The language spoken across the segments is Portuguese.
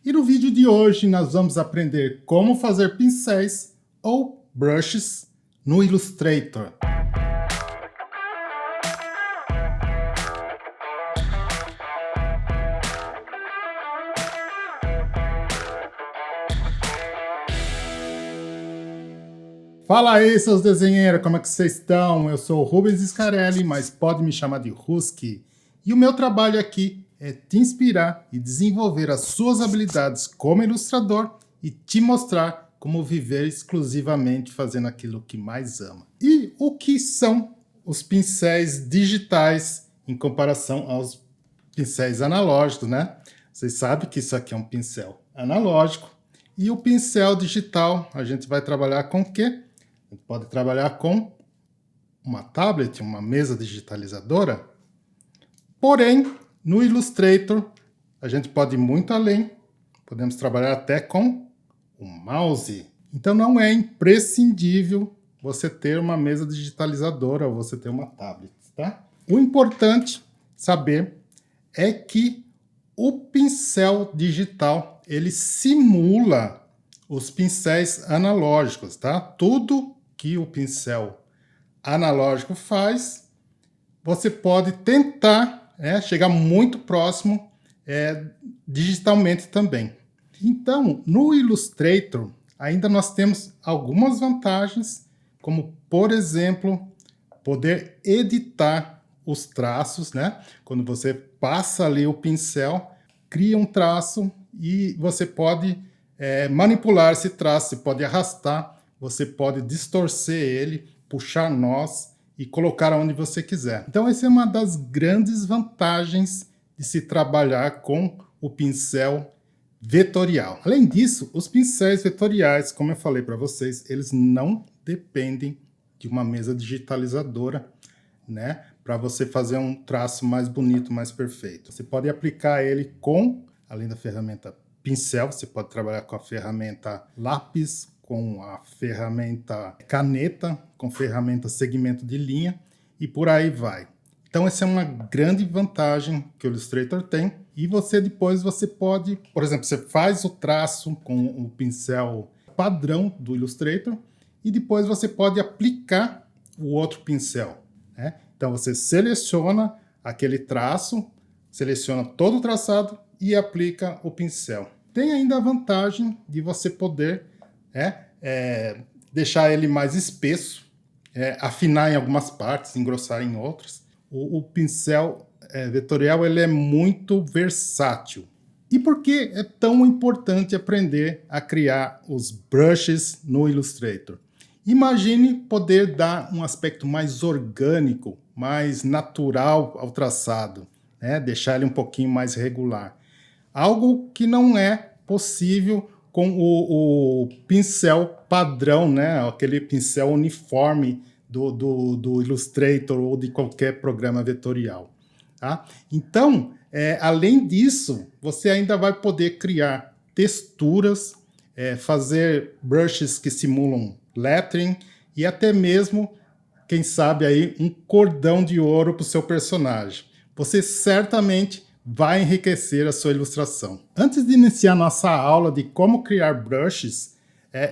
E no vídeo de hoje nós vamos aprender como fazer pincéis ou brushes no Illustrator. Fala aí, seus desenheiros, como é que vocês estão? Eu sou o Rubens Scarelli, mas pode me chamar de Husky. E o meu trabalho aqui é te inspirar e desenvolver as suas habilidades como ilustrador e te mostrar como viver exclusivamente fazendo aquilo que mais ama. E o que são os pincéis digitais em comparação aos pincéis analógicos, né? Vocês sabem que isso aqui é um pincel analógico. E o pincel digital, a gente vai trabalhar com o quê? A gente pode trabalhar com uma tablet, uma mesa digitalizadora. Porém, no Illustrator, a gente pode ir muito além. Podemos trabalhar até com o mouse. Então não é imprescindível você ter uma mesa digitalizadora ou você ter uma tablet, tá? O importante saber é que o pincel digital, ele simula os pincéis analógicos, tá? Tudo que o pincel analógico faz, você pode tentar chegar muito próximo digitalmente também. Então, no Illustrator, ainda nós temos algumas vantagens, como, por exemplo, poder editar os traços, né? Quando você passa ali o pincel, cria um traço e você pode manipular esse traço, você pode arrastar, você pode distorcer ele, puxar nós e colocar onde você quiser. Então essa é uma das grandes vantagens de se trabalhar com o pincel vetorial. Além disso, os pincéis vetoriais, como eu falei para vocês, eles não dependem de uma mesa digitalizadora, né, para você fazer um traço mais bonito, mais perfeito. Você pode aplicar ele com, além da ferramenta pincel, você pode trabalhar com a ferramenta lápis, com a ferramenta caneta, com ferramenta segmento de linha e por aí vai. Então essa é uma grande vantagem que o Illustrator tem. E depois você pode, por exemplo, você faz o traço com o pincel padrão do Illustrator e depois você pode aplicar o outro pincel, né? Então você seleciona aquele traço, seleciona todo o traçado e aplica o pincel. Tem ainda a vantagem de você poder deixar ele mais espesso, afinar em algumas partes, engrossar em outras. O pincel vetorial ele é muito versátil. E por que é tão importante aprender a criar os brushes no Illustrator? Imagine poder dar um aspecto mais orgânico, mais natural ao traçado, né? Deixar ele um pouquinho mais regular. Algo que não é possível com o pincel padrão, né? Aquele pincel uniforme do Illustrator ou de qualquer programa vetorial. Tá? Então, além disso, você ainda vai poder criar texturas, fazer brushes que simulam lettering e até mesmo, quem sabe aí, um cordão de ouro para o seu personagem. Você certamente vai enriquecer a sua ilustração. Antes de iniciar nossa aula de como criar brushes,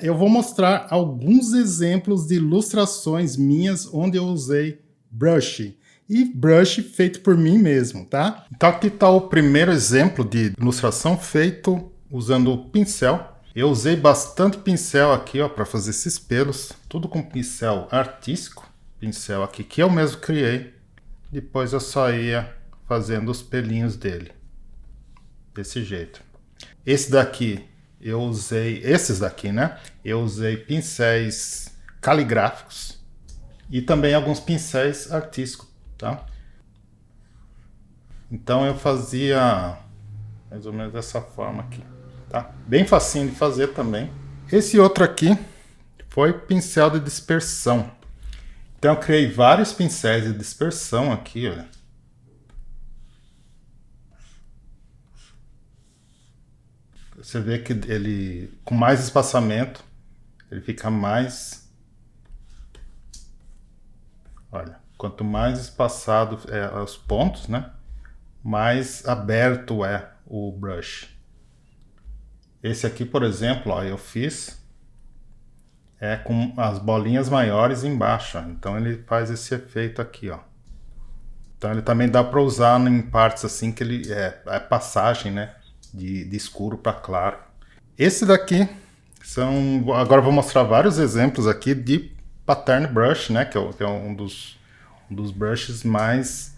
eu vou mostrar alguns exemplos de ilustrações minhas onde eu usei brush. E brush feito por mim mesmo, tá? Então aqui está o primeiro exemplo de ilustração feito usando o pincel. Eu usei bastante pincel aqui, ó, para fazer esses pelos. Tudo com pincel artístico. Pincel aqui que eu mesmo criei. Depois eu só ia fazendo os pelinhos dele. Desse jeito. Esse daqui, eu usei... Esses daqui, né? Eu usei pincéis caligráficos. E também alguns pincéis artísticos, tá? Então eu fazia mais ou menos dessa forma aqui, tá? Bem facinho de fazer também. Esse outro aqui foi pincel de dispersão. Então eu criei vários pincéis de dispersão aqui, olha. Você vê que ele, com mais espaçamento, ele fica mais... Olha, quanto mais espaçado os pontos, né? Mais aberto é o brush. Esse aqui, por exemplo, ó, eu fiz com as bolinhas maiores embaixo, ó. Então ele faz esse efeito aqui, ó. Então ele também dá para usar em partes assim que ele é passagem, né, de escuro para claro. Esse daqui são, agora eu vou mostrar vários exemplos aqui de pattern brush, né, que é um dos brushes mais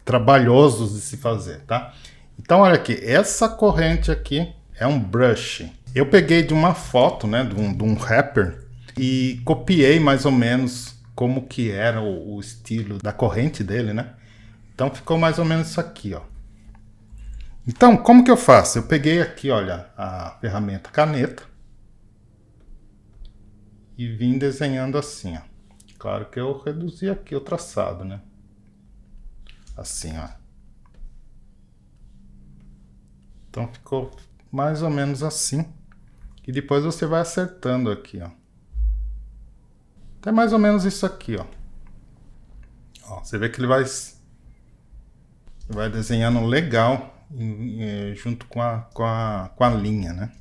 trabalhosos de se fazer, tá? Então olha aqui, essa corrente aqui é um brush. Eu peguei de uma foto, né, de um rapper e copiei mais ou menos como que era o estilo da corrente dele, né? Então ficou mais ou menos isso aqui, ó. Então, como que eu faço? Eu peguei aqui, olha, a ferramenta caneta e vim desenhando assim, ó. Claro que eu reduzi aqui o traçado, né? Assim, ó. Então ficou mais ou menos assim. E depois você vai acertando aqui, ó. Até mais ou menos isso aqui, ó. Ó, você vê que ele vai desenhando legal junto com a linha, né?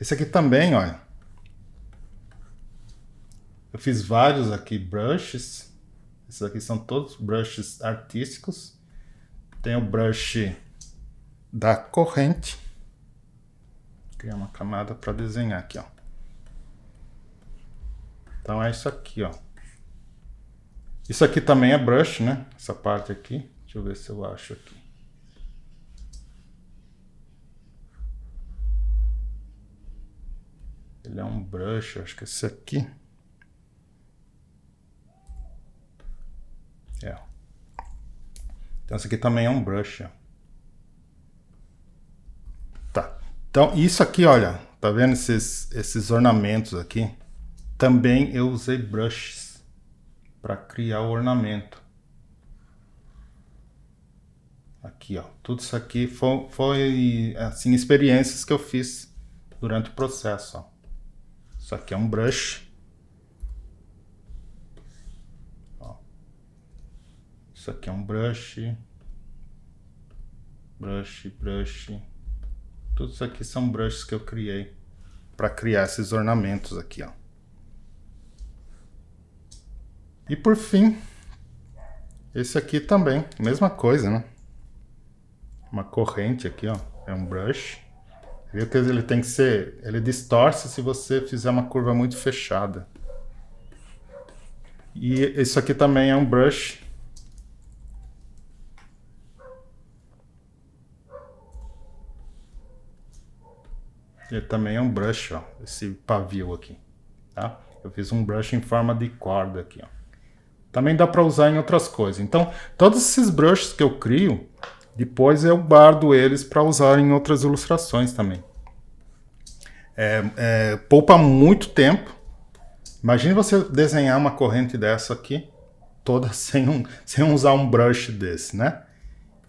Esse aqui também, olha. Eu fiz vários aqui brushes. Esses aqui são todos brushes artísticos. Tem o brush da corrente. Criar uma camada para desenhar aqui, ó. Então é isso aqui, ó. Isso aqui também é brush, né? Essa parte aqui. Deixa eu ver se eu acho aqui. Ele é um brush, acho que esse aqui. Então esse aqui também é um brush, ó. Tá. Então isso aqui, olha, tá vendo esses ornamentos aqui? Também eu usei brushes para criar o ornamento. Aqui, ó. Tudo isso aqui foi assim, experiências que eu fiz durante o processo, ó. Isso aqui é um brush. Ó. Isso aqui é um brush. Brush. Tudo isso aqui são brushes que eu criei para criar esses ornamentos aqui, ó. E por fim, esse aqui também, mesma coisa, né? Uma corrente aqui, ó, é um brush. Viu que ele tem que ser, ele distorce se você fizer uma curva muito fechada. E isso aqui também é um brush. Ele também é um brush, ó, esse pavio aqui, tá? Eu fiz um brush em forma de corda aqui, ó. Também dá para usar em outras coisas. Então, todos esses brushes que eu crio, depois eu guardo eles para usar em outras ilustrações também. Poupa muito tempo. Imagine você desenhar uma corrente dessa aqui, toda sem usar um brush desse, né?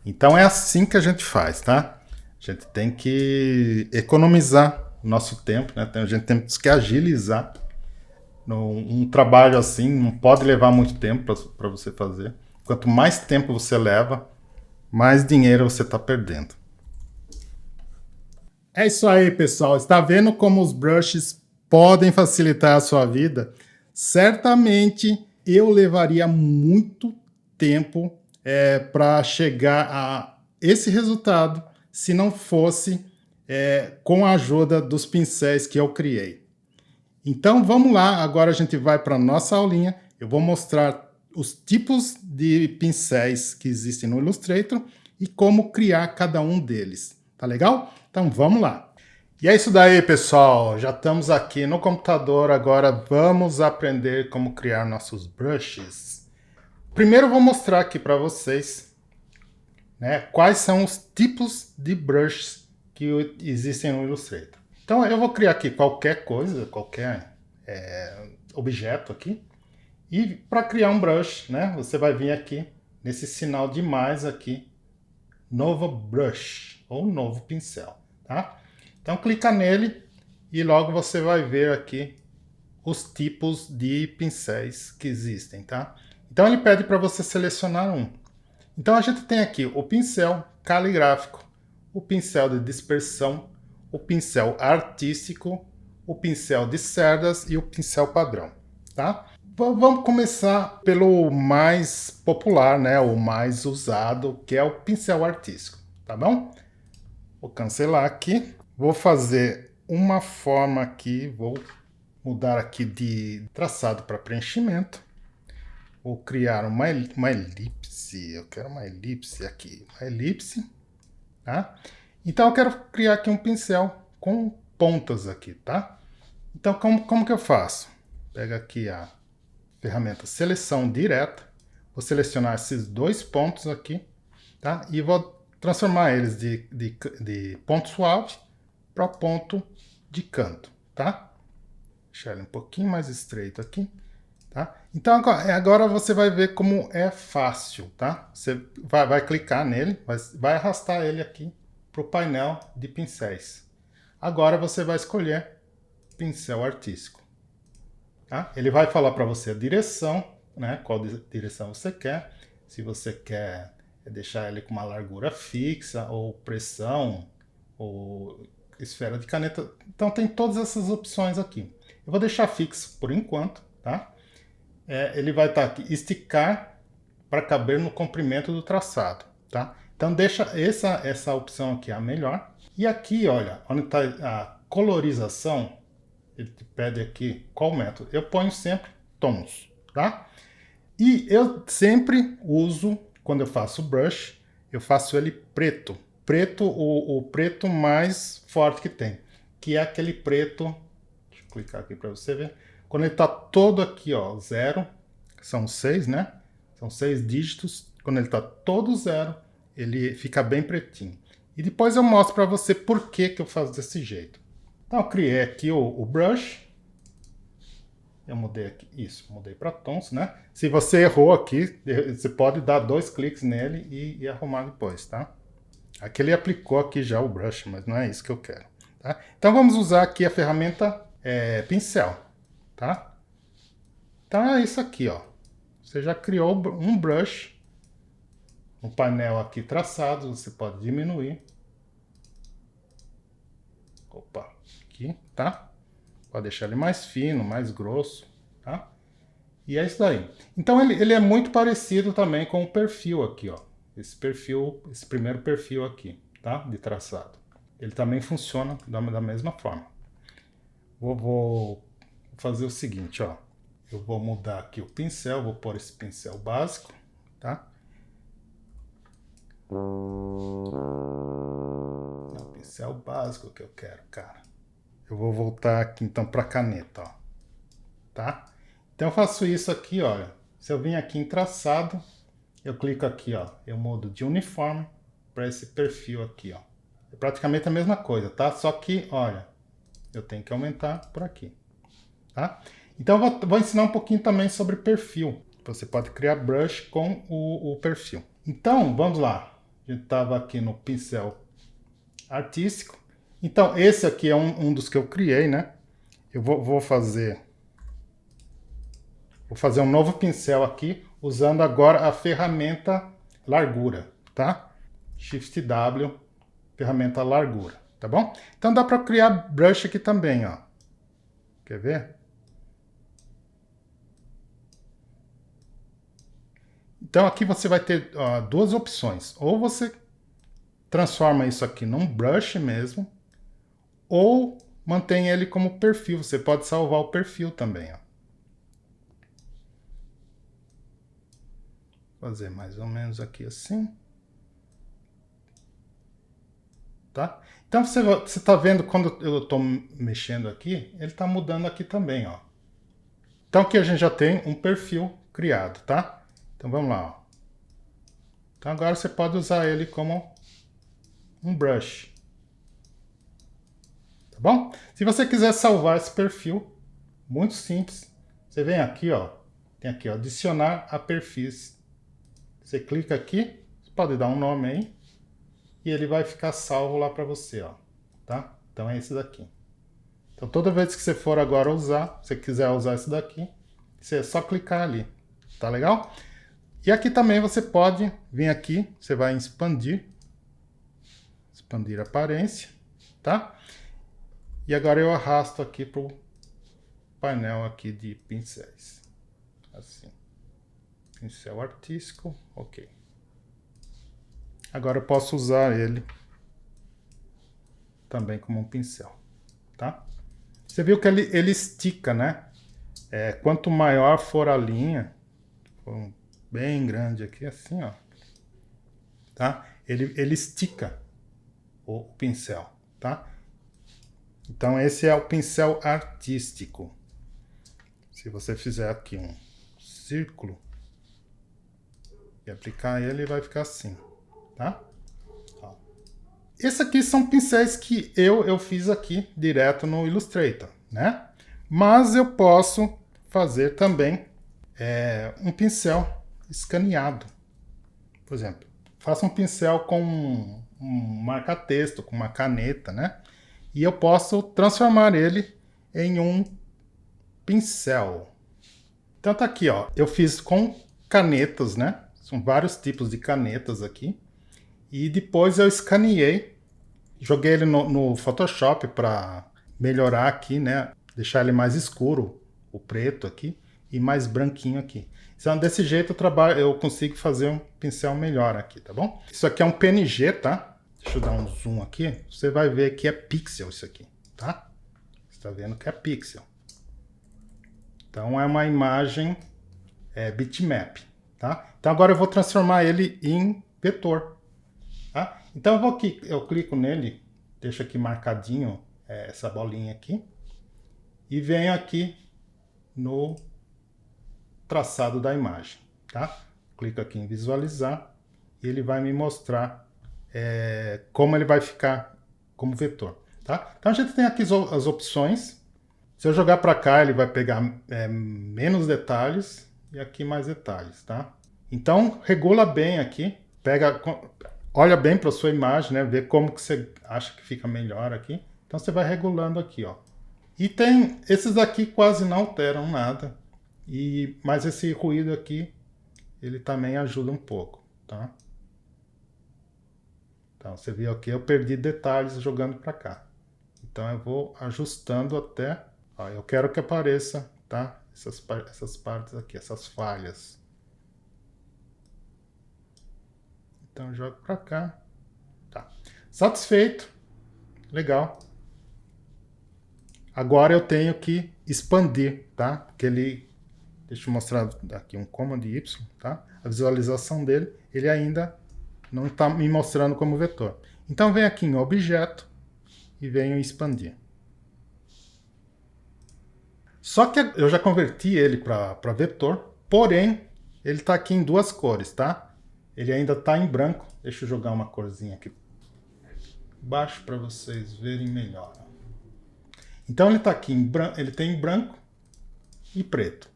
Então é assim que a gente faz, tá? A gente tem que economizar o nosso tempo, né? A gente tem que agilizar. Um trabalho assim não pode levar muito tempo para você fazer. Quanto mais tempo você leva, mais dinheiro você está perdendo. É isso aí, pessoal. Está vendo como os brushes podem facilitar a sua vida? Certamente eu levaria muito tempo para chegar a esse resultado se não fosse com a ajuda dos pincéis que eu criei. Então vamos lá, agora a gente vai para a nossa aulinha. Eu vou mostrar os tipos de pincéis que existem no Illustrator e como criar cada um deles. Tá legal? Então vamos lá. E é isso daí, pessoal. Já estamos aqui no computador, agora vamos aprender como criar nossos brushes. Primeiro eu vou mostrar aqui para vocês, né, quais são os tipos de brushes que existem no Illustrator. Então eu vou criar aqui qualquer coisa, qualquer objeto aqui. E para criar um brush, né, você vai vir aqui nesse sinal de mais aqui, novo brush ou novo pincel, tá? Então clica nele e logo você vai ver aqui os tipos de pincéis que existem, tá? Então ele pede para você selecionar um. Então a gente tem aqui o pincel caligráfico, o pincel de dispersão, o pincel artístico, o pincel de cerdas e o pincel padrão, tá? Vamos começar pelo mais popular, né? O mais usado, que é o pincel artístico, tá bom? Vou cancelar aqui. Vou fazer uma forma aqui, vou mudar aqui de traçado para preenchimento. Vou criar uma elipse. Eu quero uma elipse aqui. Uma elipse, tá? Então eu quero criar aqui um pincel com pontas aqui, tá? Então como que eu faço? Pega aqui a ferramenta seleção direta. Vou selecionar esses dois pontos aqui, tá? E vou transformar eles de ponto suave para ponto de canto, tá? Deixar ele um pouquinho mais estreito aqui, tá? Então agora você vai ver como é fácil, tá? Você vai clicar nele, vai arrastar ele aqui para o painel de pincéis. Agora você vai escolher pincel artístico. Tá? Ele vai falar para você a direção, né? Qual direção você quer. Se você quer deixar ele com uma largura fixa, ou pressão, ou esfera de caneta. Então tem todas essas opções aqui. Eu vou deixar fixo por enquanto, tá? Ele vai estar aqui, esticar para caber no comprimento do traçado, tá? Então deixa essa opção aqui a melhor. E aqui, olha, onde está a colorização, ele te pede aqui qual método. Eu ponho sempre tons, tá? E eu sempre uso, quando eu faço brush, eu faço ele preto. Preto, o preto mais forte que tem, que é aquele preto, deixa eu clicar aqui para você ver, quando ele está todo aqui, ó, 0, são 6, né? São 6 dígitos, quando ele está todo 0, ele fica bem pretinho. E depois eu mostro para você por que eu faço desse jeito. Então eu criei aqui o brush, eu mudei aqui, isso, mudei para tons, né? Se você errou aqui, você pode dar 2 cliques nele e arrumar depois, tá? Aqui ele aplicou aqui já o brush, mas não é isso que eu quero, tá? Então vamos usar aqui a ferramenta pincel, tá? Então é isso aqui, ó. Você já criou um brush, um painel aqui traçado, você pode diminuir. Opa, aqui, tá? Pode deixar ele mais fino, mais grosso, tá? E é isso daí. Então ele é muito parecido também com o perfil aqui, ó. Esse primeiro perfil aqui, tá? De traçado. Ele também funciona da mesma forma. Vou fazer o seguinte, ó. Eu vou mudar aqui o pincel, vou pôr esse pincel básico, tá? Não, pincel básico que eu quero, cara. Eu vou voltar aqui então para caneta, ó. Tá? Então eu faço isso aqui, olha. Se eu vim aqui em traçado, eu clico aqui, ó. Eu mudo de uniforme para esse perfil aqui, ó. É praticamente a mesma coisa, tá? Só que, olha, eu tenho que aumentar por aqui, tá? Então eu vou ensinar um pouquinho também sobre perfil. Você pode criar brush com o perfil. Então, vamos lá. A gente estava aqui no pincel artístico. Então, esse aqui é um dos que eu criei, né? Eu vou fazer um novo pincel aqui, usando agora a ferramenta largura, tá? Shift W, ferramenta largura, tá bom? Então dá para criar brush aqui também, ó. Quer ver? Então aqui você vai ter duas opções. Ou você transforma isso aqui num brush mesmo, ou mantém ele como perfil. Você pode salvar o perfil também, ó. Fazer mais ou menos aqui assim. Tá? Então você está vendo quando eu estou mexendo aqui, ele está mudando aqui também, ó. Então aqui a gente já tem um perfil criado, tá? Então vamos lá, ó. Então agora você pode usar ele como um brush. Tá bom? Se você quiser salvar esse perfil, muito simples. Você vem aqui, ó. Tem aqui, ó, adicionar a perfis. Você clica aqui, você pode dar um nome aí. E ele vai ficar salvo lá para você, ó. Tá? Então é esse daqui. Então toda vez que você for agora usar, se você quiser usar esse daqui, você é só clicar ali. Tá legal? E aqui também você pode vir aqui, você vai em expandir. Expandir a aparência, tá? E agora eu arrasto aqui para o painel aqui de pincéis. Assim. Pincel artístico, ok. Agora eu posso usar ele também como um pincel, tá? Você viu que ele estica, né? Quanto maior for a linha, bem grande aqui, assim, ó, tá? Ele estica o pincel, tá? Então esse é o pincel artístico. Se você fizer aqui um círculo e aplicar ele, vai ficar assim, tá? Ó. Esses aqui são pincéis que eu fiz aqui direto no Illustrator, né? Mas eu posso fazer também um pincel escaneado. Por exemplo, faça um pincel com um marca-texto, com uma caneta, né? E eu posso transformar ele em um pincel. Então tá aqui, ó. Eu fiz com canetas, né? São vários tipos de canetas aqui. E depois eu escaneei, joguei ele no Photoshop para melhorar aqui, né? Deixar ele mais escuro, o preto aqui, e mais branquinho aqui. Então desse jeito eu consigo fazer um pincel melhor aqui, tá bom? Isso aqui é um PNG, tá? Deixa eu dar um zoom aqui. Você vai ver que é pixel isso aqui, tá? Você tá vendo que é pixel. Então é uma imagem bitmap, tá? Então agora eu vou transformar ele em vetor, tá? Então eu clico nele, deixo aqui marcadinho essa bolinha aqui e venho aqui no traçado da imagem, tá? Clico aqui em visualizar e ele vai me mostrar como ele vai ficar como vetor, tá? Então a gente tem aqui as opções. Se eu jogar para cá, ele vai pegar menos detalhes e aqui mais detalhes, tá? Então regula bem aqui, olha bem para sua imagem, né? Vê como que você acha que fica melhor aqui. Então você vai regulando aqui, ó. E tem esses aqui quase não alteram nada. Mas esse ruído aqui, ele também ajuda um pouco, tá? Então você viu aqui, eu perdi detalhes jogando para cá. Então eu vou ajustando até, ó, eu quero que apareça, tá? Essas partes aqui, essas falhas. Então eu jogo para cá. Tá. Satisfeito. Legal. Agora eu tenho que expandir, tá? Porque deixa eu mostrar aqui um Command Y, tá? A visualização dele, ele ainda não está me mostrando como vetor. Então vem aqui em Objeto e venho expandir. Só que eu já converti ele para vetor, porém ele está aqui em duas cores, tá? Ele ainda está em branco. Deixa eu jogar uma corzinha aqui embaixo para vocês verem melhor. Então ele está aqui em branco, ele tem branco e preto,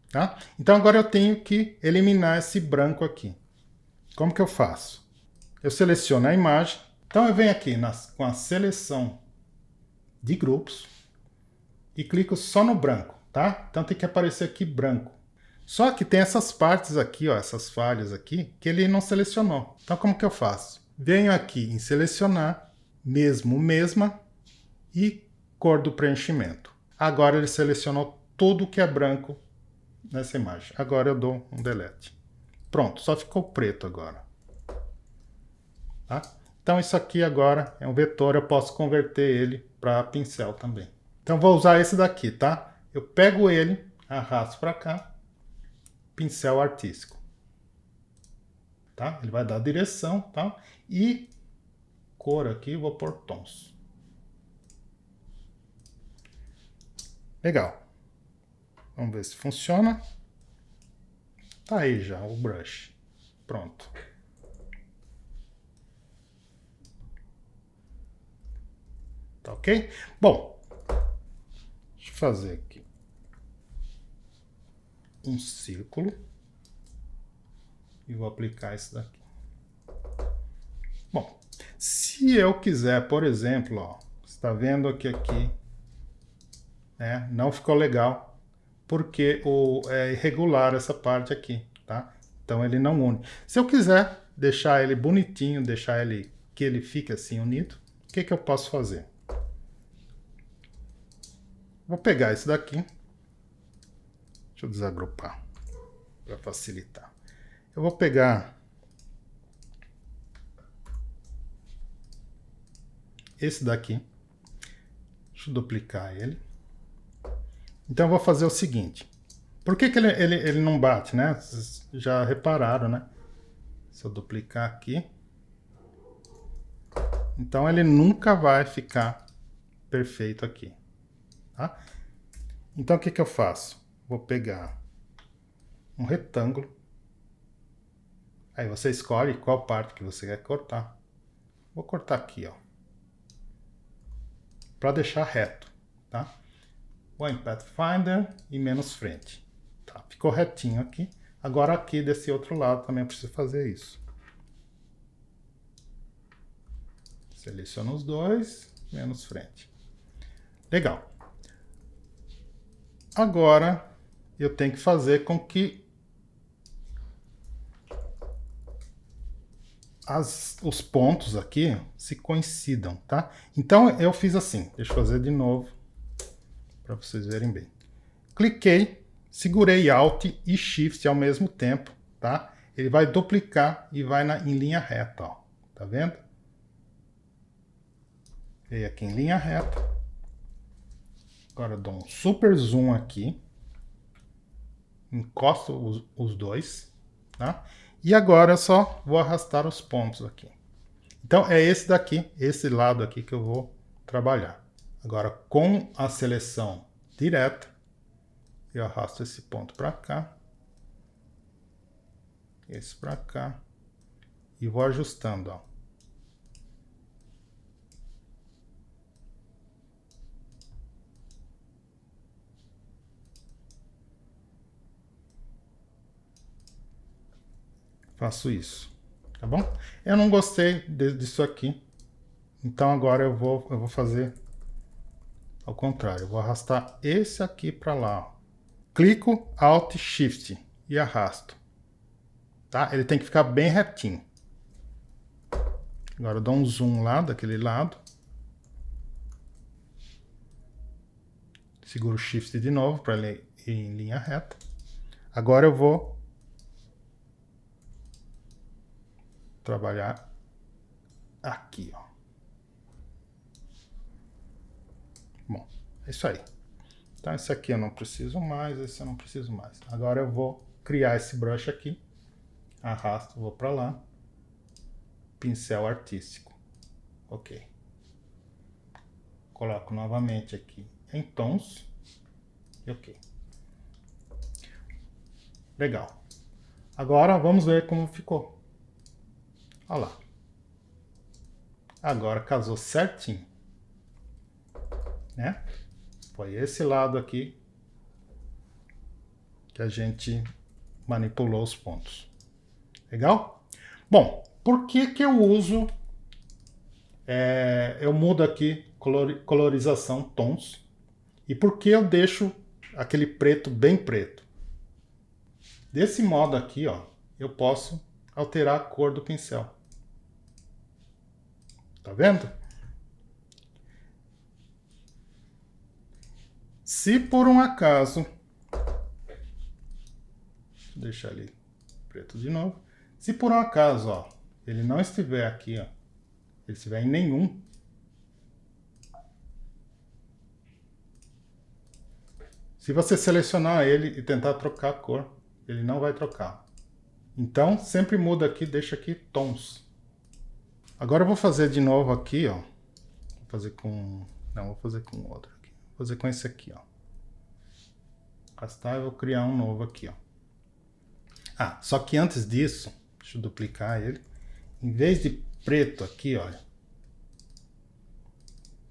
tá? Então agora eu tenho que eliminar esse branco aqui. Como que eu faço? Eu seleciono a imagem. Então eu venho aqui com a seleção de grupos e clico só no branco, tá? Então tem que aparecer aqui branco. Só que tem essas partes aqui, ó, essas falhas aqui, que ele não selecionou. Então como que eu faço? Venho aqui em selecionar, mesma e cor do preenchimento. Agora ele selecionou tudo que é branco nessa imagem. Agora eu dou um delete. Pronto, só ficou preto agora. Tá? Então isso aqui agora é um vetor, eu posso converter ele para pincel também. Então vou usar esse daqui, tá? Eu pego ele, arrasto para cá, pincel artístico. Tá? Ele vai dar direção, tá? E cor aqui, vou pôr tons. Legal. Vamos ver se funciona. Tá aí já o brush. Pronto. Tá ok? Bom, deixa eu fazer aqui um círculo e vou aplicar esse daqui. Bom, se eu quiser, por exemplo, ó, você está vendo aqui, né, não ficou legal porque é irregular essa parte aqui, tá? Então ele não une. Se eu quiser deixar ele bonitinho, deixar ele que ele fique assim unido, o que eu posso fazer? Vou pegar esse daqui. Deixa eu desagrupar para facilitar. Eu vou pegar esse daqui. Deixa eu duplicar ele. Então eu vou fazer o seguinte. Por que ele não bate, né? Vocês já repararam, né? Se eu duplicar aqui. Então ele nunca vai ficar perfeito aqui. Tá? Então o que eu faço? Vou pegar um retângulo. Aí você escolhe qual parte que você quer cortar. Vou cortar aqui, ó. Para deixar reto, tá? Vou em Pathfinder e menos frente. Tá, ficou retinho aqui. Agora aqui desse outro lado também eu preciso fazer isso. Seleciono os dois, menos frente. Legal. Agora eu tenho que fazer com que os pontos aqui se coincidam, tá? Então eu fiz assim. Deixa eu fazer de novo para vocês verem bem. Cliquei, segurei Alt e Shift ao mesmo tempo, tá? Ele vai duplicar e vai em linha reta, ó. Tá vendo? Veio aqui em linha reta. Agora eu dou um super zoom aqui. Encosto os dois, tá? E agora eu só vou arrastar os pontos aqui. Então é esse daqui, esse lado aqui que eu vou trabalhar. Agora com a seleção direta, eu arrasto esse ponto para cá, esse para cá, e vou ajustando, ó. Faço isso, tá bom? Eu não gostei disso aqui, então agora eu vou fazer ao contrário. Eu vou arrastar esse aqui para lá, ó. Clico, Alt, Shift e arrasto. Tá? Ele tem que ficar bem retinho. Agora eu dou um zoom lá, daquele lado. Seguro o Shift de novo para ele ir em linha reta. Agora eu vou trabalhar aqui, ó. Bom, é isso aí. Então esse aqui eu não preciso mais, esse eu não preciso mais. Agora eu vou criar esse brush aqui. Arrasto, vou para lá. Pincel artístico. Ok. Coloco novamente aqui em tons. E ok. Legal. Agora vamos ver como ficou. Olha lá. Agora casou certinho. Né? Foi esse lado aqui que a gente manipulou os pontos. Legal? Bom, por que eu uso... eu mudo aqui colorização, tons. E por que eu deixo aquele preto bem preto? Desse modo aqui, ó, eu posso alterar a cor do pincel. Tá vendo? Se por um acaso... Deixa eu deixar ali preto de novo. Se por um acaso, ó, ele não estiver aqui, ó, ele estiver em nenhum, se você selecionar ele e tentar trocar a cor, ele não vai trocar. Então, sempre muda aqui, deixa aqui tons. Agora eu vou fazer de novo aqui, ó. Vou fazer com... Não, vou fazer com outro aqui. Vou fazer com esse aqui, ó. Arrastar e vou criar um novo aqui, ó. Ah, só que antes disso, deixa eu duplicar ele. Em vez de preto aqui, olha.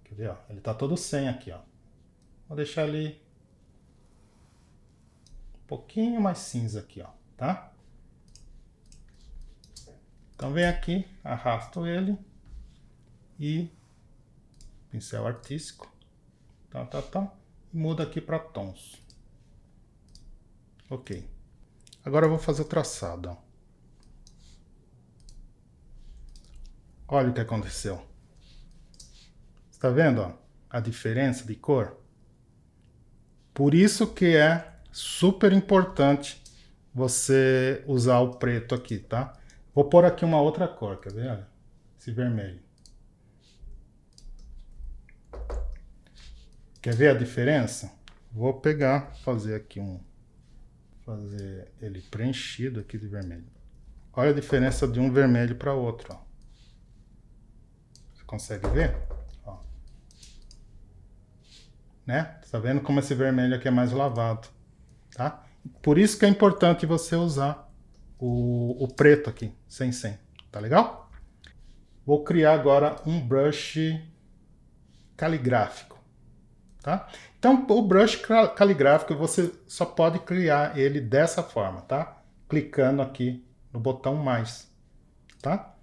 Quer ver, ó? Ele tá todo sem aqui, ó. Vou deixar ele um pouquinho mais cinza aqui, ó, tá? Então vem aqui, arrasto ele e pincel artístico, e muda aqui para tons. Ok. Agora eu vou fazer o traçado, ó. Olha o que aconteceu. Está vendo, ó, a diferença de cor? Por isso que é super importante você usar o preto aqui, tá? Vou pôr aqui uma outra cor, quer ver? Olha, esse vermelho. Quer ver a diferença? Vou pegar, fazer aqui fazer ele preenchido aqui de vermelho. Olha a diferença de um vermelho para outro, ó. Você consegue ver? Ó. Né? Tá vendo como esse vermelho aqui é mais lavado, tá? Por isso que é importante você usar o preto aqui, sem, tá legal? Vou criar agora um brush caligráfico, tá? Então, o brush caligráfico você só pode criar ele dessa forma, tá? Clicando aqui no botão mais, tá?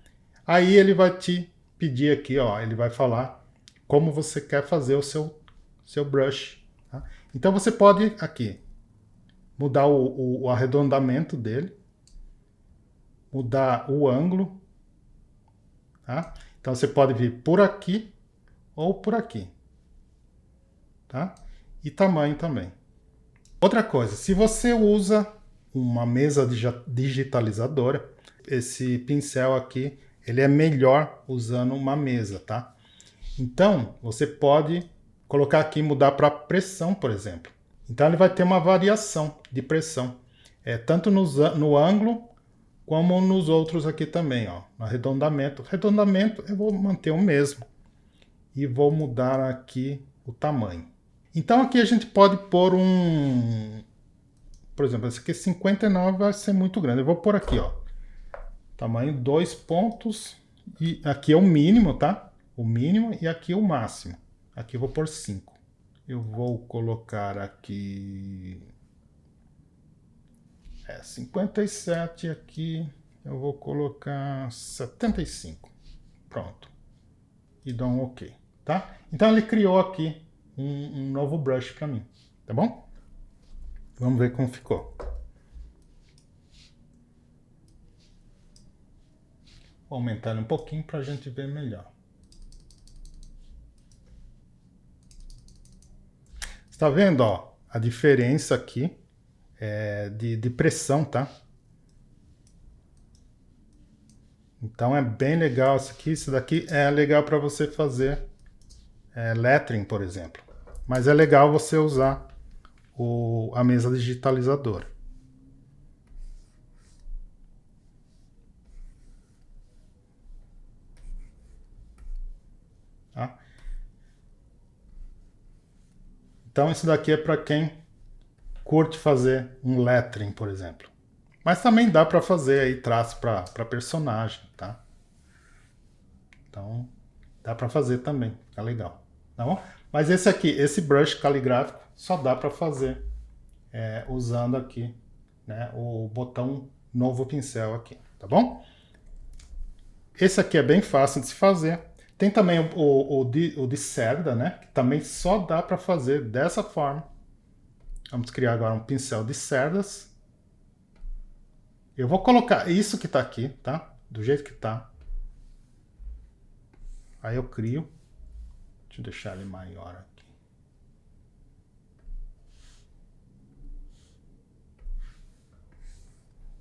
Aí ele vai te pedir aqui, ó, ele vai falar como você quer fazer o seu brush, tá? Então você pode aqui mudar o arredondamento dele, mudar o ângulo, tá? Então você pode vir por aqui ou por aqui, tá? E tamanho também. Outra coisa, se você usa uma mesa digitalizadora, esse pincel aqui, ele é melhor usando uma mesa, tá? Então, você pode colocar aqui, mudar para pressão, por exemplo. Então ele vai ter uma variação de pressão, tanto no ângulo como nos outros aqui também, ó, no arredondamento. Arredondamento eu vou manter o mesmo e vou mudar aqui o tamanho. Então aqui a gente pode pôr por exemplo, esse aqui 59 vai ser muito grande. Eu vou pôr aqui, ó, tamanho 2 pontos e aqui é o mínimo, tá? O mínimo e aqui o máximo. Aqui eu vou pôr 5. Eu vou colocar aqui 57 aqui, eu vou colocar 75. Pronto. E dou um OK, tá? Então ele criou aqui um novo brush para mim, tá bom? Vamos ver como ficou. Vou aumentar um pouquinho para a gente ver melhor. Está vendo, ó, a diferença aqui de pressão, tá? Então é bem legal isso aqui. Isso daqui é legal para você fazer lettering, por exemplo. Mas é legal você usar a mesa digitalizadora. Tá? Então isso daqui é para quem curte fazer um lettering, por exemplo. Mas também dá para fazer aí traço para personagem, tá? Então dá para fazer também, fica legal, tá bom? Mas esse aqui, esse brush caligráfico, só dá para fazer usando aqui, né, o botão novo pincel aqui, tá bom? Esse aqui é bem fácil de se fazer. Tem também o de cerda, né, que também só dá para fazer dessa forma. Vamos criar agora um pincel de cerdas. Eu vou colocar isso que está aqui, tá? Do jeito que está. Aí eu crio. Deixa eu deixar ele maior aqui.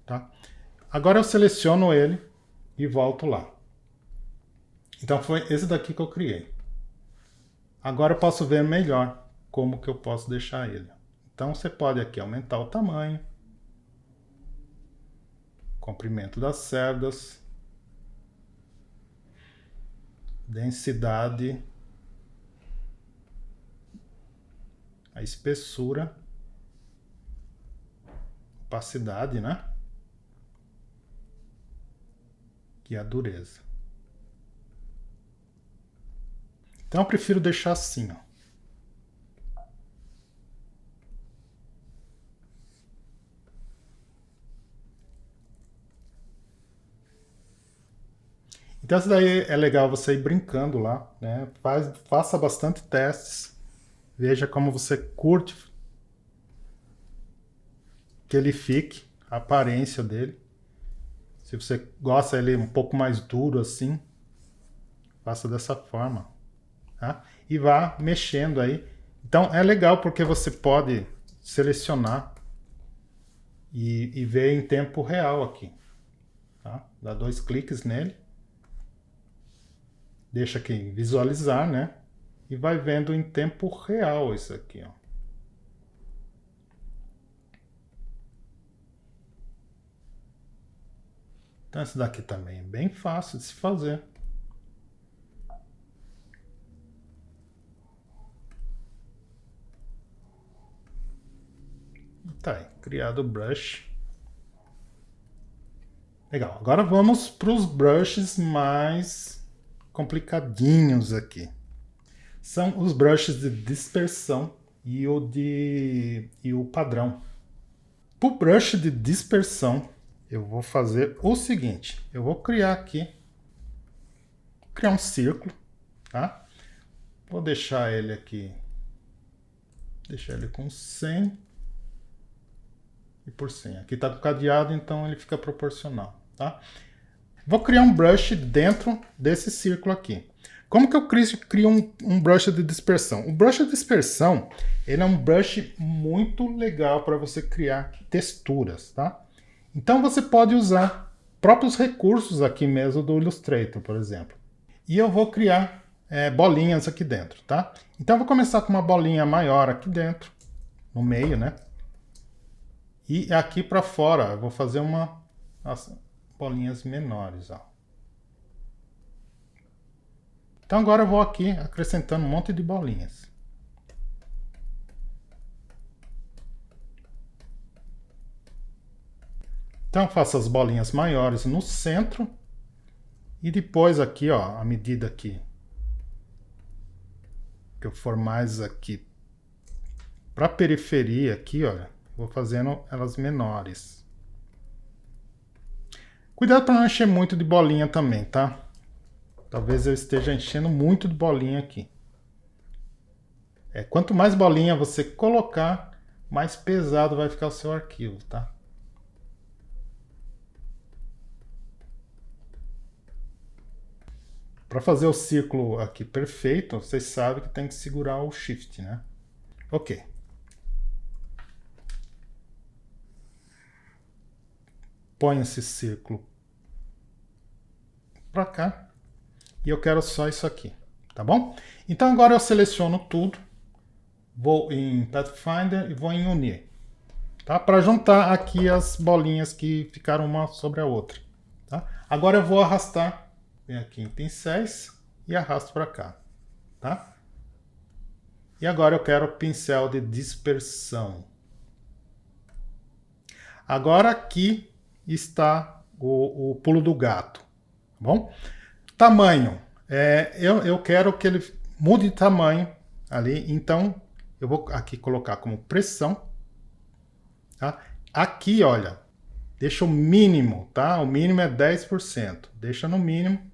Tá? Agora eu seleciono ele e volto lá. Então foi esse daqui que eu criei. Agora eu posso ver melhor como que eu posso deixar ele. Então você pode aqui aumentar o tamanho, comprimento das cerdas, densidade, a espessura, opacidade, né? E a dureza. Então eu prefiro deixar assim, ó. Então isso daí é legal você ir brincando lá, né? Faça bastante testes, veja como você curte que ele fique, a aparência dele. Se você gosta ele um pouco mais duro assim, faça dessa forma, tá? E vá mexendo aí Então é legal porque você pode selecionar e ver em tempo real aqui. Tá? Dá 2 cliques nele. Deixa aqui em visualizar, né? E vai vendo em tempo real isso aqui, ó. Então esse daqui também é bem fácil de se fazer. Tá aí, criado o brush. Legal, agora vamos para os brushes mais complicadinhos aqui. São os brushes de dispersão e o padrão. Para o brush de dispersão, eu vou fazer o seguinte. Eu vou criar um círculo, tá? Vou deixar ele aqui, deixar ele com 100 e por 100. Aqui está cadeado, então ele fica proporcional, tá? Vou criar um brush dentro desse círculo aqui. Como que eu crio um brush de dispersão? O brush de dispersão, ele é um brush muito legal para você criar texturas, tá? Então você pode usar próprios recursos aqui mesmo do Illustrator, por exemplo. E eu vou criar bolinhas aqui dentro, tá? Então eu vou começar com uma bolinha maior aqui dentro, no meio, né? E aqui para fora eu vou fazer umas bolinhas menores, ó. Então agora eu vou aqui acrescentando um monte de bolinhas. Então eu faço as bolinhas maiores no centro e depois aqui, ó, à medida que eu for mais aqui para a periferia aqui, olha, vou fazendo elas menores. Cuidado para não encher muito de bolinha também, tá? Talvez eu esteja enchendo muito de bolinha aqui. Quanto mais bolinha você colocar, mais pesado vai ficar o seu arquivo, tá? Para fazer o círculo aqui perfeito, vocês sabem que tem que segurar o Shift, né? Ok. Põe esse círculo para cá. E eu quero só isso aqui, tá bom? Então agora eu seleciono tudo, vou em Pathfinder e vou em Unir, tá? Para juntar aqui as bolinhas que ficaram uma sobre a outra, tá? Agora eu vou arrastar, venho aqui em pincéis e arrasto para cá, tá? E agora eu quero pincel de dispersão. Agora aqui está o pulo do gato, tá bom? Tamanho. Eu quero que ele mude de tamanho ali, então eu vou aqui colocar como pressão. Tá? Aqui, olha, deixa o mínimo, tá? O mínimo é 10%. Deixa no mínimo.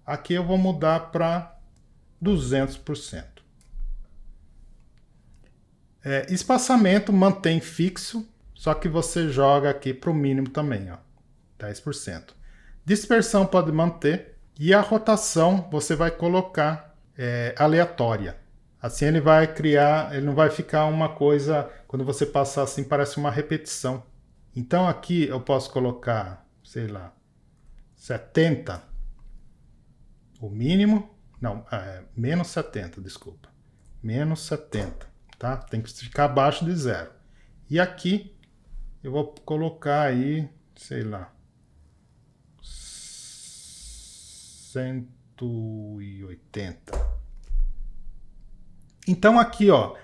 Aqui eu vou mudar para 200%. Espaçamento mantém fixo, só que você joga aqui para o mínimo também, ó, 10%. Dispersão pode manter. E a rotação você vai colocar aleatória. Assim ele vai criar, ele não vai ficar uma coisa, quando você passar assim, parece uma repetição. Então aqui eu posso colocar, sei lá, 70, o mínimo, não, menos 70, desculpa. Menos 70, tá? Tem que ficar abaixo de 0. E aqui eu vou colocar aí, sei lá, 180. Então aqui, ó,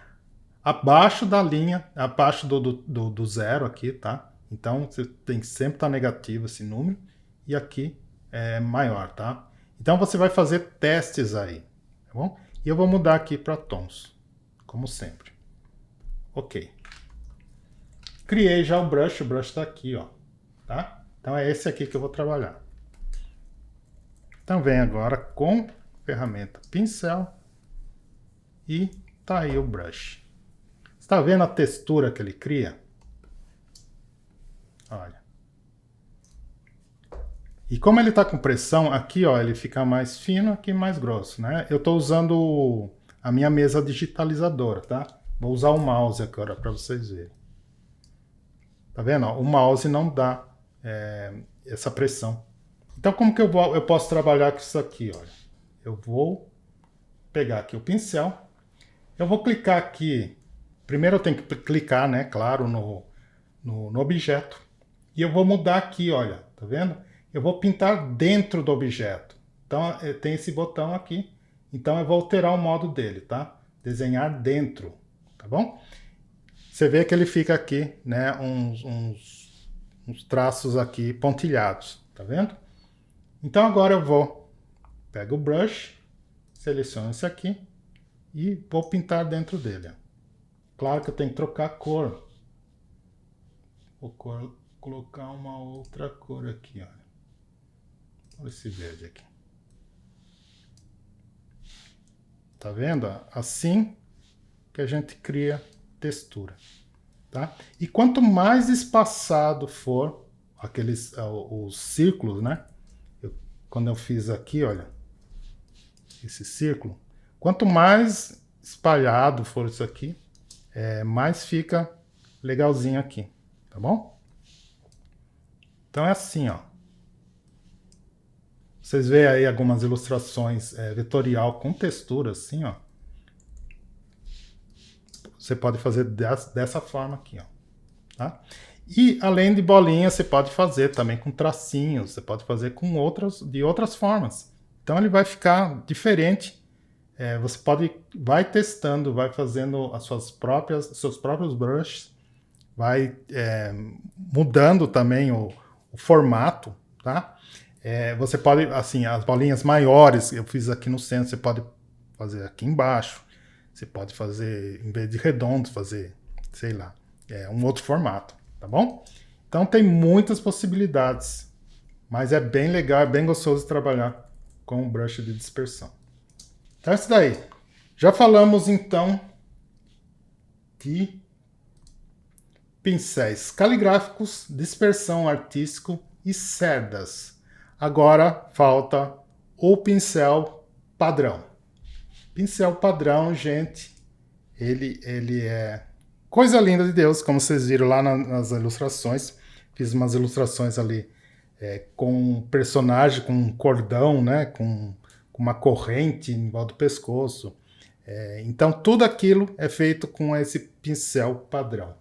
abaixo da linha, abaixo do zero aqui, tá? Então você tem que sempre estar negativo esse número e aqui é maior, tá? Então você vai fazer testes aí, tá bom? E eu vou mudar aqui para tons, como sempre. Ok. Criei já o brush está aqui, ó, tá? Então é esse aqui que eu vou trabalhar. Então vem agora com ferramenta pincel e tá aí o brush. Está vendo a textura que ele cria? Olha. E como ele está com pressão, aqui ó, ele fica mais fino, aqui mais grosso, né? Eu estou usando a minha mesa digitalizadora, tá? Vou usar o mouse agora para vocês verem. Tá vendo? O mouse não dá essa pressão. Então, como que eu posso trabalhar com isso aqui? Olha, eu vou pegar aqui o pincel. Eu vou clicar aqui. Primeiro eu tenho que clicar, né? Claro, no objeto. E eu vou mudar aqui, olha. Tá vendo? Eu vou pintar dentro do objeto. Então, tem esse botão aqui. Então, eu vou alterar o modo dele, tá? Desenhar dentro. Tá bom? Você vê que ele fica aqui, né? Uns traços aqui pontilhados. Tá vendo? Então, agora eu pego o brush, seleciono esse aqui e vou pintar dentro dele. Claro que eu tenho que trocar a cor. Vou colocar uma outra cor aqui, olha. Olha esse verde aqui. Tá vendo? Assim que a gente cria textura, tá? E quanto mais espaçado for os círculos, né? Quando eu fiz aqui, olha, esse círculo, quanto mais espalhado for isso aqui, mais fica legalzinho aqui, tá bom? Então é assim, ó. Vocês veem aí algumas ilustrações vetorial com textura, assim, ó. Você pode fazer dessa forma aqui, ó. Tá? E além de bolinha, você pode fazer também com tracinhos, você pode fazer de outras formas. Então ele vai ficar diferente. Você vai testando, vai fazendo seus próprios brushes, vai mudando também o formato, tá? Você pode, assim, as bolinhas maiores, eu fiz aqui no centro, você pode fazer aqui embaixo. Você pode fazer, em vez de redondo, fazer, sei lá, um outro formato, tá bom? Então tem muitas possibilidades, mas é bem legal, é bem gostoso de trabalhar com o brush de dispersão. Então é isso daí. Já falamos então de pincéis caligráficos, dispersão artístico e cerdas. Agora falta o pincel padrão. Pincel padrão, gente, ele é coisa linda de Deus, como vocês viram lá nas ilustrações. Fiz umas ilustrações ali com um personagem, com um cordão, né, com uma corrente em volta do pescoço. Então tudo aquilo é feito com esse pincel padrão,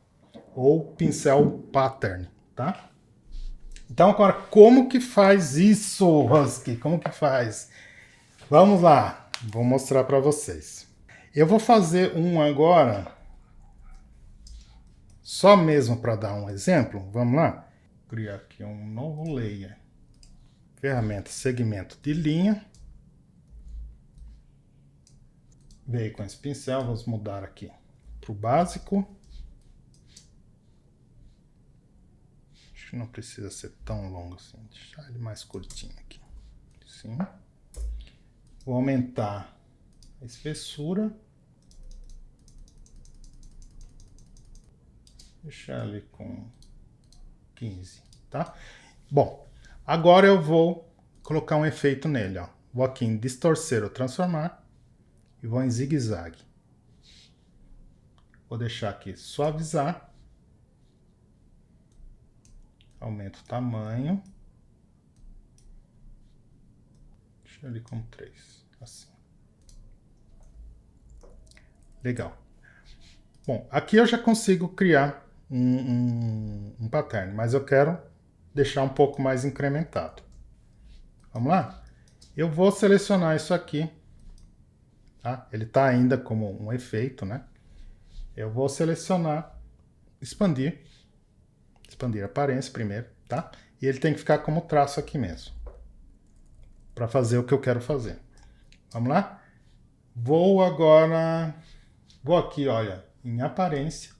ou pincel pattern, tá? Então agora, como que faz isso, Husky? Como que faz? Vamos lá. Vou mostrar para vocês. Eu vou fazer um agora, só mesmo para dar um exemplo. Vamos lá? Criar aqui um novo layer. Ferramenta segmento de linha. Veio com esse pincel, vamos mudar aqui para o básico. Acho que não precisa ser tão longo assim. Deixar ele mais curtinho aqui. Sim. Vou aumentar a espessura. Deixar ele com 15, tá? Bom, agora eu vou colocar um efeito nele, ó. Vou aqui em distorcer ou transformar e vou em zigue-zague. Vou deixar aqui suavizar. Aumento o tamanho. Deixa ele com 3, assim. Legal. Bom, aqui eu já consigo criar um pattern, mas eu quero deixar um pouco mais incrementado. Vamos lá? Eu vou selecionar isso aqui, tá? Ele está ainda como um efeito, né? Eu vou selecionar, expandir a aparência primeiro, tá? E ele tem que ficar como traço aqui mesmo, para fazer o que eu quero fazer. Vamos lá? Vou aqui, olha, em aparência.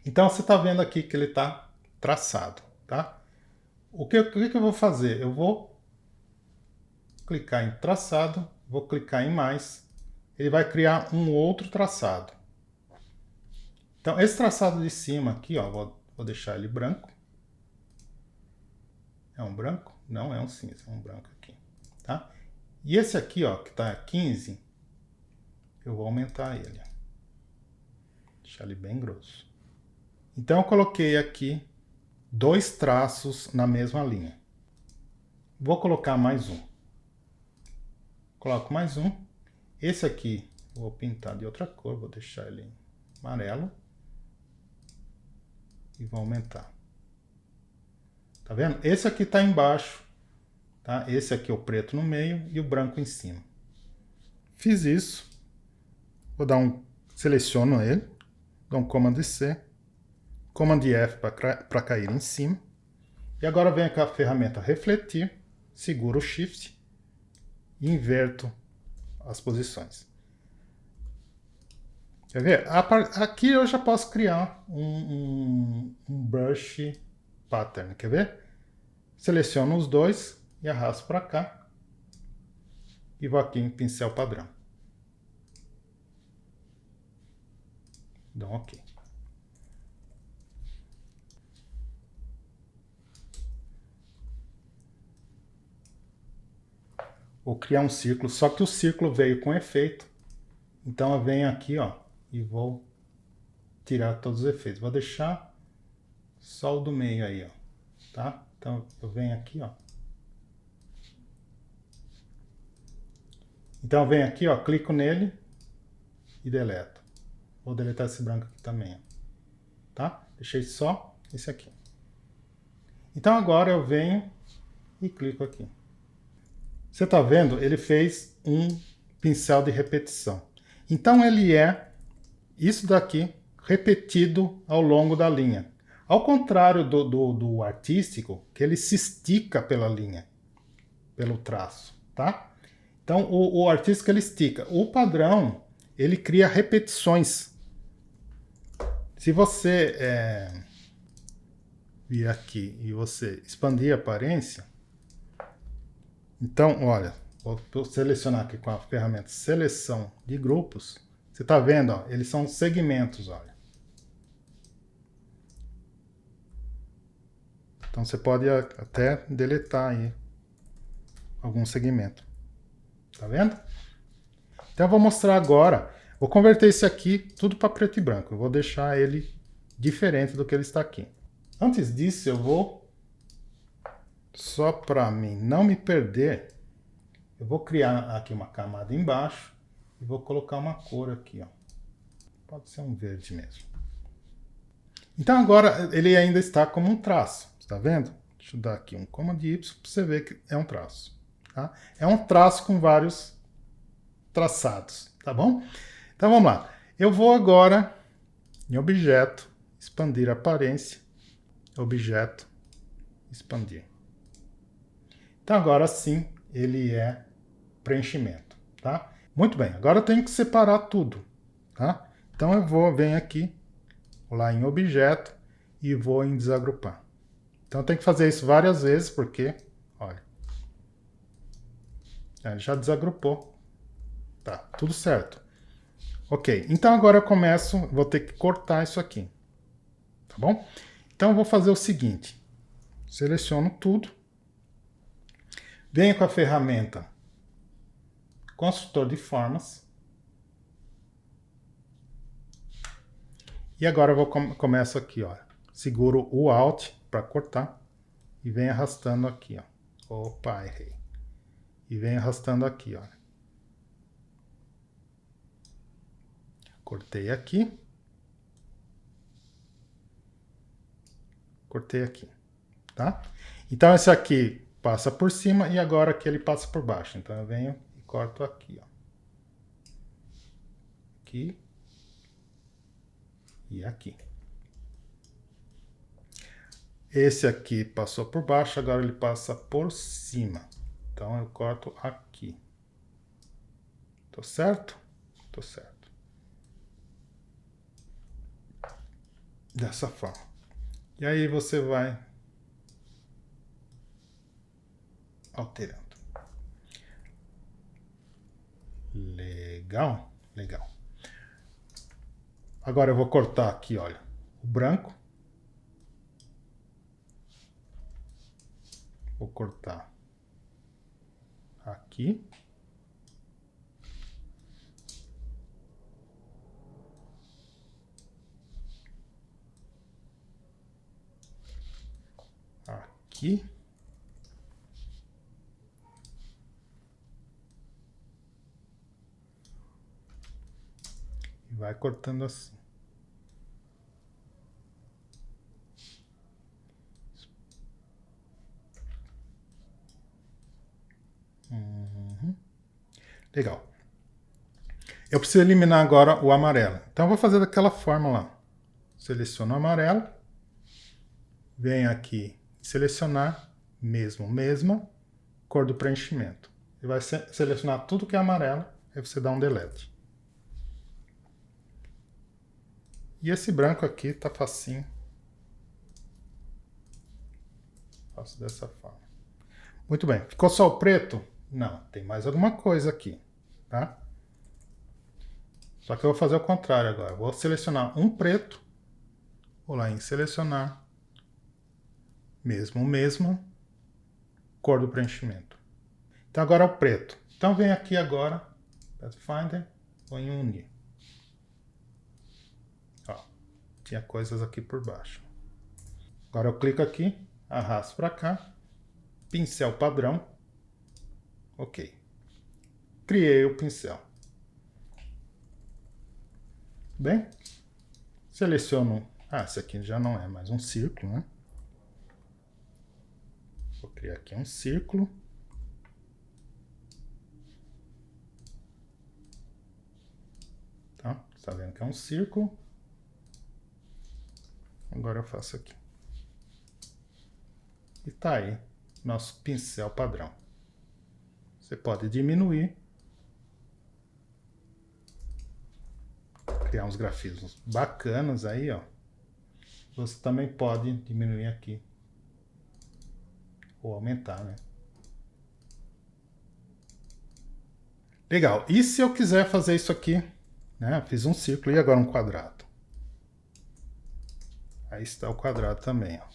Então você está vendo aqui que ele está traçado, tá? O que eu vou fazer? Eu vou clicar em traçado, vou clicar em mais, ele vai criar um outro traçado. Então esse traçado de cima aqui, ó, vou deixar ele branco. É um branco? Não, é um cinza, é um branco aqui, tá? E esse aqui, ó, que está 15, eu vou aumentar ele. Deixar ele bem grosso. Então eu coloquei aqui 2 traços na mesma linha. Vou colocar mais um. Coloco mais um. Esse aqui vou pintar de outra cor, vou deixar ele amarelo. E vou aumentar. Tá vendo? Esse aqui tá embaixo, tá? Esse aqui é o preto no meio e o branco em cima. Fiz isso. Vou dar um... Seleciono ele. Dou um Command C. Command F para cair em cima. E agora venho com a ferramenta refletir. Seguro o Shift. E inverto as posições. Quer ver? Aqui eu já posso criar um brush pattern. Quer ver? Seleciono os dois e arrasto para cá. E vou aqui em pincel padrão. Dá um OK. Vou criar um círculo, só que o círculo veio com efeito. Então eu venho aqui, ó, e vou tirar todos os efeitos. Vou deixar só o do meio aí, ó, tá? Então eu venho aqui, ó. Então eu venho aqui, ó, clico nele e deleto. Vou deletar esse branco aqui também, ó, tá? Deixei só esse aqui. Então agora eu venho e clico aqui. Você tá vendo? Ele fez um pincel de repetição. Então ele é isso daqui repetido ao longo da linha. Ao contrário do artístico, que ele se estica pela linha, pelo traço, tá? Então o artístico ele estica. O padrão, ele cria repetições. Se você vir aqui e você expandir a aparência, então, olha, vou selecionar aqui com a ferramenta seleção de grupos. Você está vendo, ó, eles são segmentos, olha. Então você pode até deletar aí algum segmento. Tá vendo? Então eu vou mostrar agora, vou converter esse aqui tudo para preto e branco. Eu vou deixar ele diferente do que ele está aqui. Antes disso, eu vou, só para mim não me perder, eu vou criar aqui uma camada embaixo e vou colocar uma cor aqui, ó. Pode ser um verde mesmo. Então agora ele ainda está como um traço, tá vendo? Deixa eu dar aqui um Command Y para você ver que é um traço, tá? É um traço com vários traçados, tá bom? Então vamos lá. Eu vou agora em objeto, expandir a aparência, objeto, expandir. Então agora sim ele é preenchimento, tá? Muito bem, agora eu tenho que separar tudo, tá? Então eu venho aqui, vou lá em objeto e vou em desagrupar. Então eu tenho que fazer isso várias vezes porque, olha, ele já desagrupou. Tá, tudo certo. Ok, então agora eu começo, vou ter que cortar isso aqui, tá bom? Então eu vou fazer o seguinte, seleciono tudo, venho com a ferramenta construtor de formas, e agora eu vou começo aqui, ó, seguro o Alt para cortar, e venho arrastando aqui, ó, opa, errei, e venho arrastando aqui, ó. Cortei aqui. Cortei aqui, tá? Então esse aqui passa por cima e agora aqui ele passa por baixo. Então eu venho e corto aqui, ó. Aqui. E aqui. Esse aqui passou por baixo, agora ele passa por cima. Então eu corto aqui. Tô certo? Tô certo. Dessa forma. E aí você vai alterando. Legal? Legal. Agora eu vou cortar aqui, olha, o branco. Vou cortar aqui. aqui. E vai cortando assim. Legal. Eu preciso eliminar agora o amarelo. Então eu vou fazer daquela forma lá. Seleciono o amarelo. Venho aqui selecionar mesma, cor do preenchimento. E vai selecionar tudo que é amarelo, aí você dá um delete. E esse branco aqui tá facinho. Faço dessa forma. Muito bem. Ficou só o preto? Não, tem mais alguma coisa aqui, tá? Só que eu vou fazer o contrário agora. Vou selecionar um preto. Vou lá em selecionar. Mesma, cor do preenchimento. Então agora é o preto. Então vem aqui agora, Pathfinder, vou em unir. Ó, tinha coisas aqui por baixo. Agora eu clico aqui, arrasto para cá, pincel padrão, ok. Criei o pincel. Bem, seleciono, esse aqui já não é mais um círculo, né? Vou criar aqui um círculo. Tá? Tá vendo que é um círculo? Agora eu faço aqui. E tá aí nosso pincel padrão. Você pode diminuir. Criar uns grafismos bacanas aí, ó. Você também pode diminuir aqui. Ou aumentar, né? Legal. E se eu quiser fazer isso aqui, né? Fiz um círculo e agora um quadrado. Aí está o quadrado também, ó.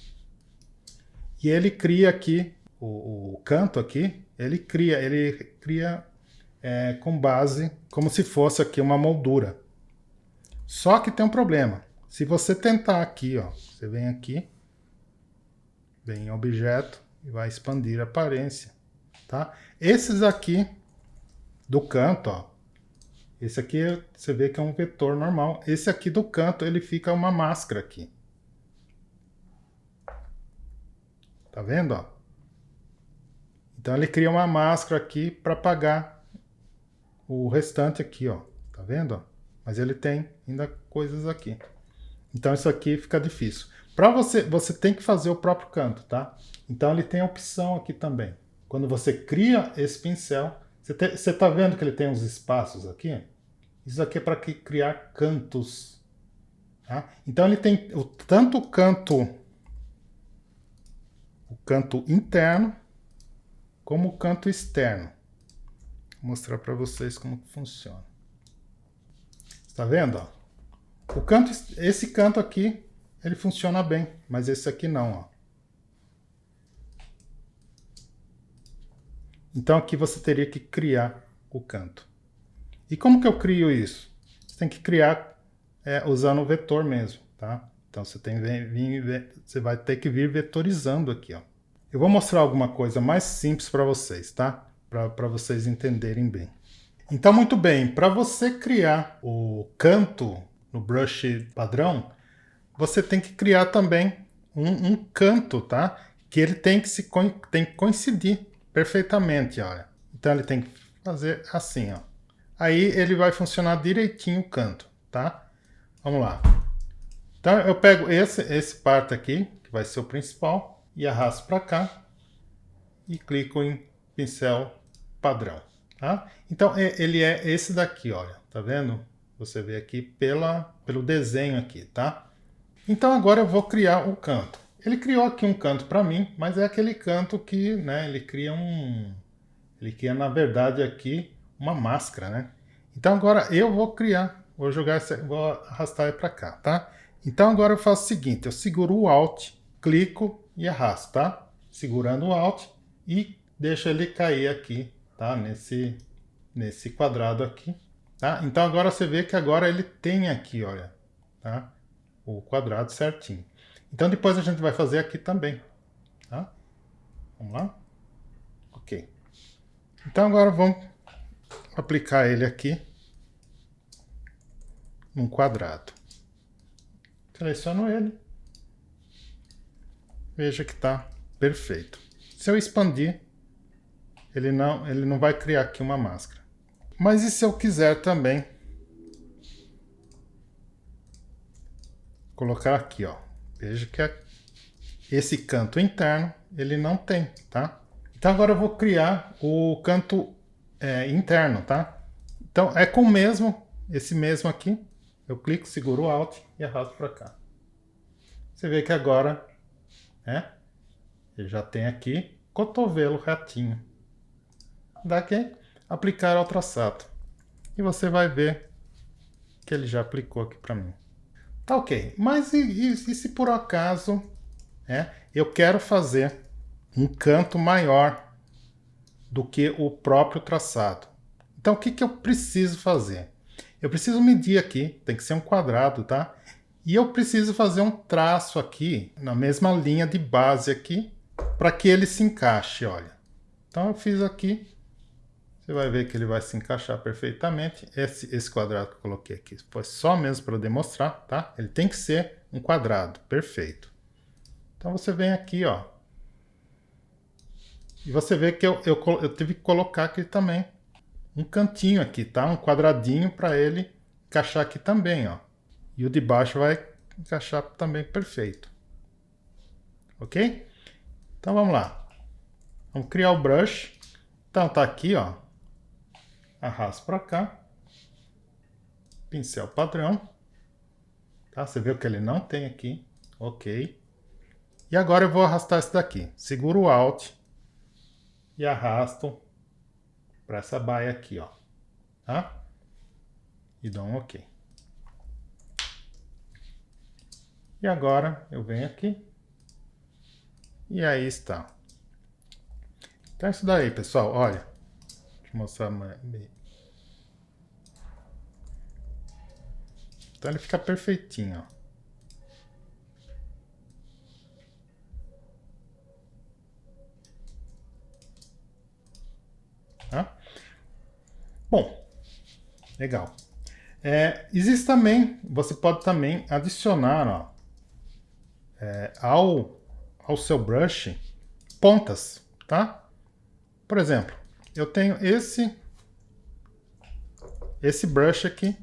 E ele cria aqui, o canto aqui, ele cria com base, como se fosse aqui uma moldura. Só que tem um problema. Se você tentar aqui, ó, você vem aqui, vem em objeto e vai expandir a aparência, tá? Esses aqui do canto, ó, esse aqui você vê que é um vetor normal. Esse aqui do canto, ele fica uma máscara aqui. Tá vendo, ó? Então ele cria uma máscara aqui para apagar o restante aqui, ó. Tá vendo, ó? Mas ele tem ainda coisas aqui. Então isso aqui fica difícil. Para você tem que fazer o próprio canto, tá? Então ele tem a opção aqui também. Quando você cria esse pincel, você tá vendo que ele tem uns espaços aqui? Isso aqui é para criar cantos, tá? Então ele tem tanto o canto interno como o canto externo. Vou mostrar para vocês como funciona. Está vendo, ó? Esse canto aqui, ele funciona bem, mas esse aqui não, ó. Então aqui você teria que criar o canto. E como que eu crio isso? Você tem que criar usando o vetor mesmo, tá? Então você vai ter que vir vetorizando aqui, ó. Eu vou mostrar alguma coisa mais simples para vocês, tá? Para vocês entenderem bem. Então, muito bem, para você criar o canto no brush padrão, você tem que criar também um canto, tá? Que ele tem que coincidir perfeitamente, olha. Então ele tem que fazer assim, ó. Aí ele vai funcionar direitinho o canto, tá? Vamos lá. Então eu pego esse parte aqui, que vai ser o principal, e arrasto para cá e clico em pincel padrão, tá? Então ele é esse daqui, olha, tá vendo? Você vê aqui pelo desenho aqui, tá? Então agora eu vou criar o canto. Ele criou aqui um canto para mim, mas é aquele canto que, né, ele cria na verdade aqui uma máscara, né? Então agora eu vou vou arrastar ele para cá, tá? Então agora eu faço o seguinte, eu seguro o Alt, clico e arrasto, tá? Segurando o Alt e deixo ele cair aqui, tá? Nesse quadrado aqui, tá? Então agora você vê que agora ele tem aqui, olha, tá? O quadrado certinho. Então depois a gente vai fazer aqui também, tá? Vamos lá? Ok. Então agora vamos aplicar ele aqui num quadrado. Seleciono ele. Veja que está perfeito. Se eu expandir, ele não vai criar aqui uma máscara. Mas e se eu quiser também colocar aqui, ó. Veja que esse canto interno ele não tem, tá? Então agora eu vou criar o canto interno, tá? Então é com o mesmo, esse mesmo aqui. Eu clico, seguro o Alt e arrasto para cá. Você vê que agora, ele já tem aqui cotovelo retinho. Daqui, aplicar ao traçado. E você vai ver que ele já aplicou aqui para mim. Tá ok. Mas e se por acaso eu quero fazer um canto maior do que o próprio traçado? Então o que eu preciso fazer? Eu preciso medir aqui, tem que ser um quadrado, tá? E eu preciso fazer um traço aqui, na mesma linha de base aqui, para que ele se encaixe, olha. Então eu fiz aqui, você vai ver que ele vai se encaixar perfeitamente. Esse quadrado que eu coloquei aqui foi só mesmo para demonstrar, tá? Ele tem que ser um quadrado, perfeito. Então você vem aqui, ó. E você vê que eu tive que colocar aqui também um cantinho aqui, tá? Um quadradinho para ele encaixar aqui também, ó. E o de baixo vai encaixar também perfeito. Ok? Então vamos lá. Vamos criar o brush. Então tá aqui, ó. Arrasto para cá. Pincel padrão. Tá? Você vê que ele não tem aqui. Ok. E agora eu vou arrastar esse daqui. Seguro o Alt e arrasto para essa baia aqui, ó. Tá? E dou um ok. E agora eu venho aqui. E aí está. Então é isso daí, pessoal. Olha. Deixa eu mostrar mais. Então ele fica perfeitinho, ó. Tá? Bom, legal. Existe também, você pode também adicionar, ó, ao seu brush pontas, tá? Por exemplo, eu tenho esse brush aqui,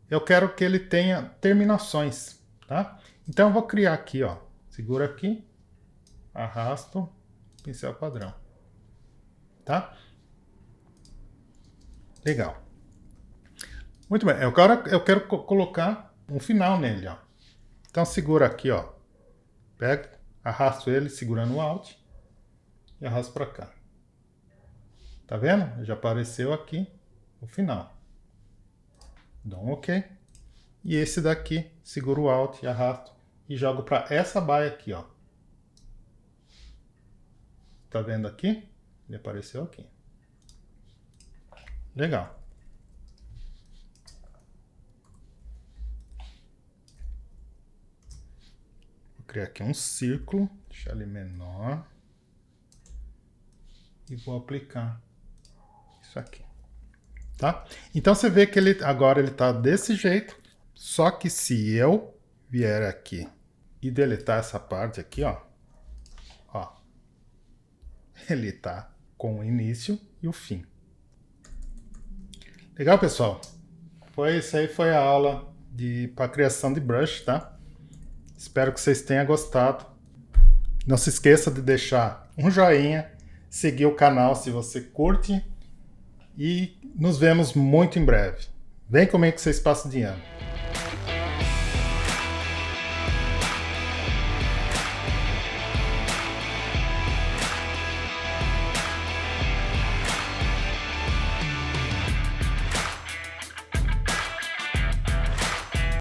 eu quero que ele tenha terminações, tá? Então eu vou criar aqui, ó, segura aqui, arrasto, pincel padrão, tá? Legal. Muito bem, agora eu quero colocar um final nele, ó. Então segura aqui, ó. Pego, arrasto ele segurando o Alt e arrasto para cá. Tá vendo? Já apareceu aqui o final. Dou um OK. E esse daqui, seguro o Alt e arrasto e jogo para essa baia aqui, ó. Tá vendo aqui? Ele apareceu aqui. Legal. Vou criar aqui um círculo, deixar ele menor. E vou aplicar isso aqui. Tá? Então você vê que agora ele tá desse jeito. Só que se eu vier aqui e deletar essa parte aqui, ó. Ó. Ele tá com o início e o fim. Legal, pessoal? Essa aí foi a aula para criação de brush, tá? Espero que vocês tenham gostado. Não se esqueça de deixar um joinha, seguir o canal se você curte e nos vemos muito em breve. Vem comigo que vocês passam de ano.